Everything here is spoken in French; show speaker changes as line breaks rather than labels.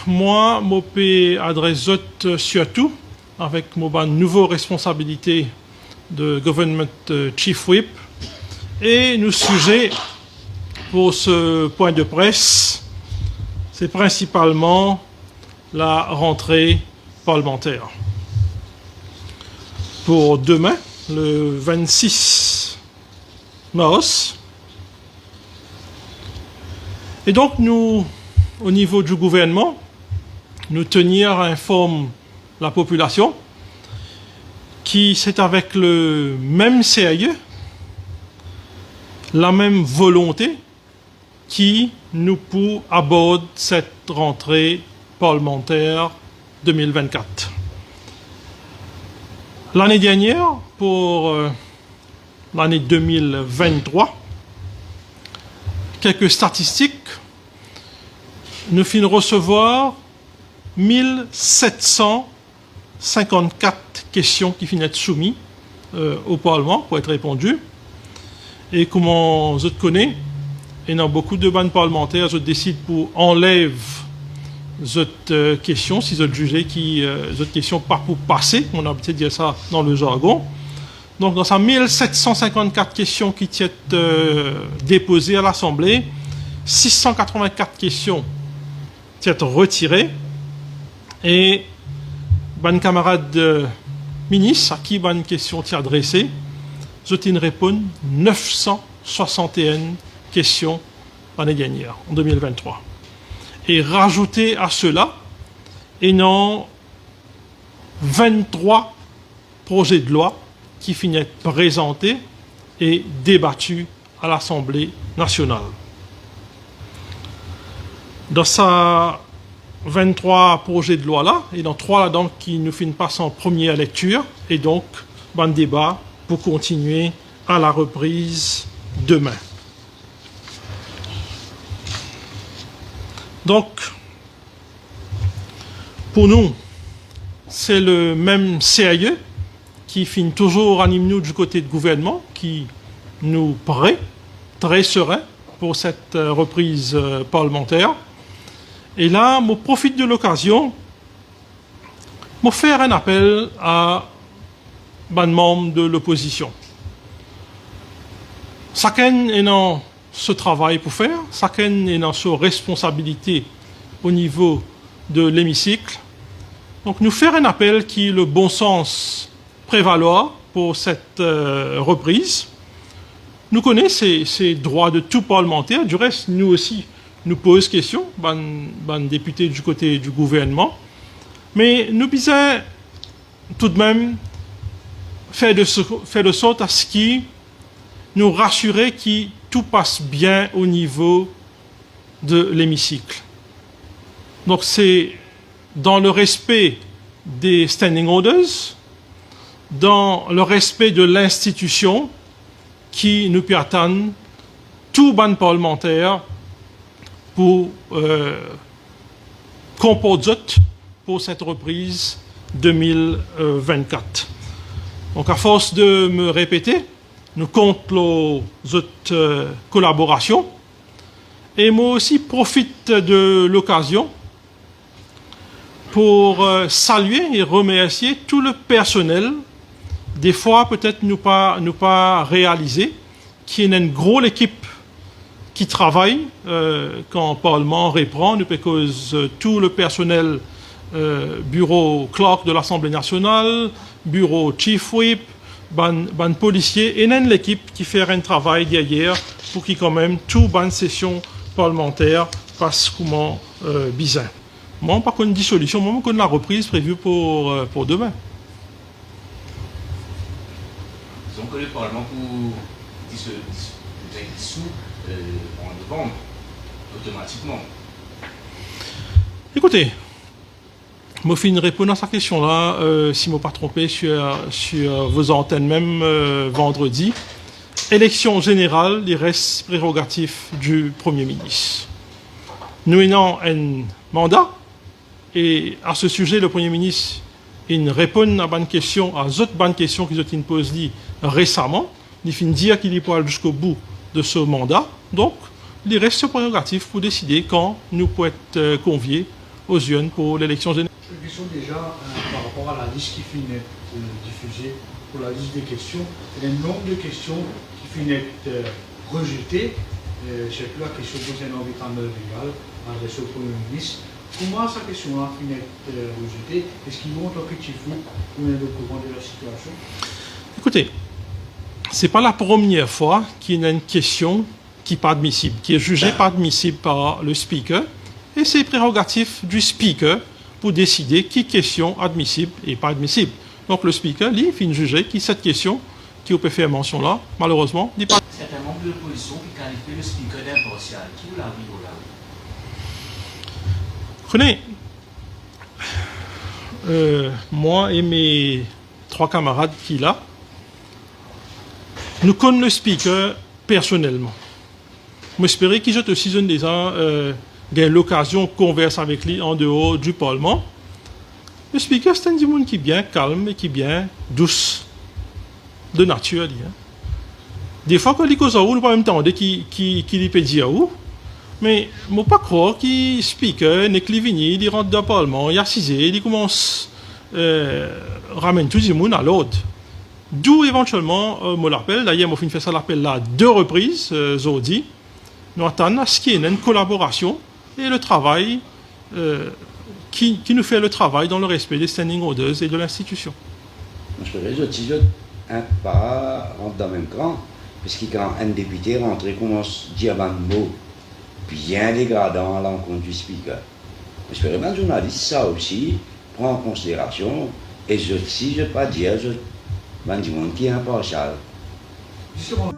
moi, je peux adresser surtout avec ma nouvelle responsabilité de Government Chief Whip et nos sujets pour ce point de presse, c'est principalement la rentrée parlementaire. Pour demain, le 26 mars. Et donc, nous, au niveau du gouvernement, nous tenir informe la population qui, c'est avec le même sérieux, la même volonté qui nous pour aborder cette rentrée parlementaire 2024. L'année dernière, pour l'année 2023, quelques statistiques, nous finissons recevoir 1754 questions qui finissent soumises au Parlement pour être répondues. Et comment je te connais, et dans beaucoup de bandes parlementaires, je décide pour enlever cette question, si je jugeais que cette question pas pour passer, on a l'habitude de dire ça dans le jargon. Donc, dans ces 1754 questions qui étaient déposées à l'Assemblée, 684 questions étaient retirées. Et ban camarade ministre, à qui ban question t'y adressée, je t'y réponds 961 questions l'année dernière, en 2023. Et rajouter à cela, et non 23 projets de loi qui finissent présentés et débattus à l'Assemblée nationale. Dans ces 23 projets de loi-là, et dans 3 là-dedans qui nous finissent pas en première lecture, et donc, bon débat pour continuer à la reprise demain. Donc, pour nous, c'est le même sérieux qui finit toujours anime nous du côté du gouvernement, qui nous paraît très serein pour cette reprise parlementaire. Et là, je profite de l'occasion pour faire un appel à les membres de l'opposition. Chacun est dans ce travail pour faire, chacun est dans sa responsabilité au niveau de l'hémicycle. Donc nous faire un appel qui le bon sens prévaloir pour cette reprise. Nous connaissons ces droits de tout parlementaire. Du reste, nous aussi, nous posons question, ban députés du côté du gouvernement. Mais nous disons tout de même faire de sorte à ce qui nous rassurer que tout passe bien au niveau de l'hémicycle. Donc c'est dans le respect des standing orders, dans le respect de l'institution qui nous permet tout ban parlementaire pour composer pour cette reprise 2024. Donc à force de me répéter, nous comptons notre collaboration et moi aussi profite de l'occasion pour saluer et remercier tout le personnel, des fois peut-être nous pas réaliser, qui est une grosse équipe qui travaille quand le Parlement reprend, parce que tout le personnel bureau clerk de l'Assemblée nationale, bureau chief whip, ban policier, et même l'équipe qui fait un travail derrière pour qu'il quand même tout ban session parlementaire passe comment bizarre. Moi, pas qu'on dissolution, moi, qu'on la reprise prévue pour demain.
Donc le Parlement pour dissous en novembre, automatiquement.
Écoutez, je finis de répondre à cette question-là, si je ne me pas trompé, sur vos antennes même vendredi. Élection générale, il reste prérogatif du Premier ministre. Nous ayons un mandat, et à ce sujet, le Premier ministre il répond à bonne question, à d'autres bonnes questions qu'ils ont posées récemment. Il finit de dire qu'il est pas jusqu'au bout de ce mandat. Donc, il reste prérogatif pour décider quand nous pouvons être conviés aux urnes pour l'élection générale.
Une question déjà par rapport à la liste qui finit diffusée pour la liste des questions. Et le nombre de questions qui finissent rejetées, c'est plus la question concernant les candidats légales adressée au Premier ministre. Comment cette question-là finit rejetée? Est-ce qu'ils vont en tant que Tifou on est au courant de la situation?
Écoutez, ce n'est pas la première fois qu'il y a une question qui n'est pas admissible, qui est jugée pas admissible par le speaker, et c'est prérogatif du speaker pour décider qui question admissible et pas admissible. Donc le speaker, lui, il finit juger qui cette question qui peut faire mention là, malheureusement, n'est pas.
Certains membres de l'opposition qui qualifient le speaker d'impartial. Qui vous l'a vu là?
Prenez, moi et mes 3 camarades qui là, nous connaissons le speaker personnellement. J'espère que je aussi déjà eu l'occasion de converser avec lui en dehors du Parlement. Le speaker, c'est un monde qui est bien calme et qui est bien douce de nature. Des fois, quand il cause à vous, nous ne pouvons pas entendre qu'il peut dire à vous. Mais je ne peux pas croire qu'il speaker, il rentre dans le Parlement, il est assisé, il commence à ramener tout le monde à l'ordre. D'où éventuellement, je l'appelle, d'ailleurs, je fait ça l'appel là 2 reprises, aujourd'hui. Nous attendons à ce qu'il y ait une collaboration et le travail qui nous fait le travail dans le respect des standing orders et de l'institution.
Je peux dire pas rentre dans le même cran, parce que quand un député rentre et commence à dire un mot bien dégradant à l'encontre du speaker, je peux dire, le journaliste, ça aussi, prend en considération, et si je ne peux pas dire, je vais dire qui est impartial.
Justement.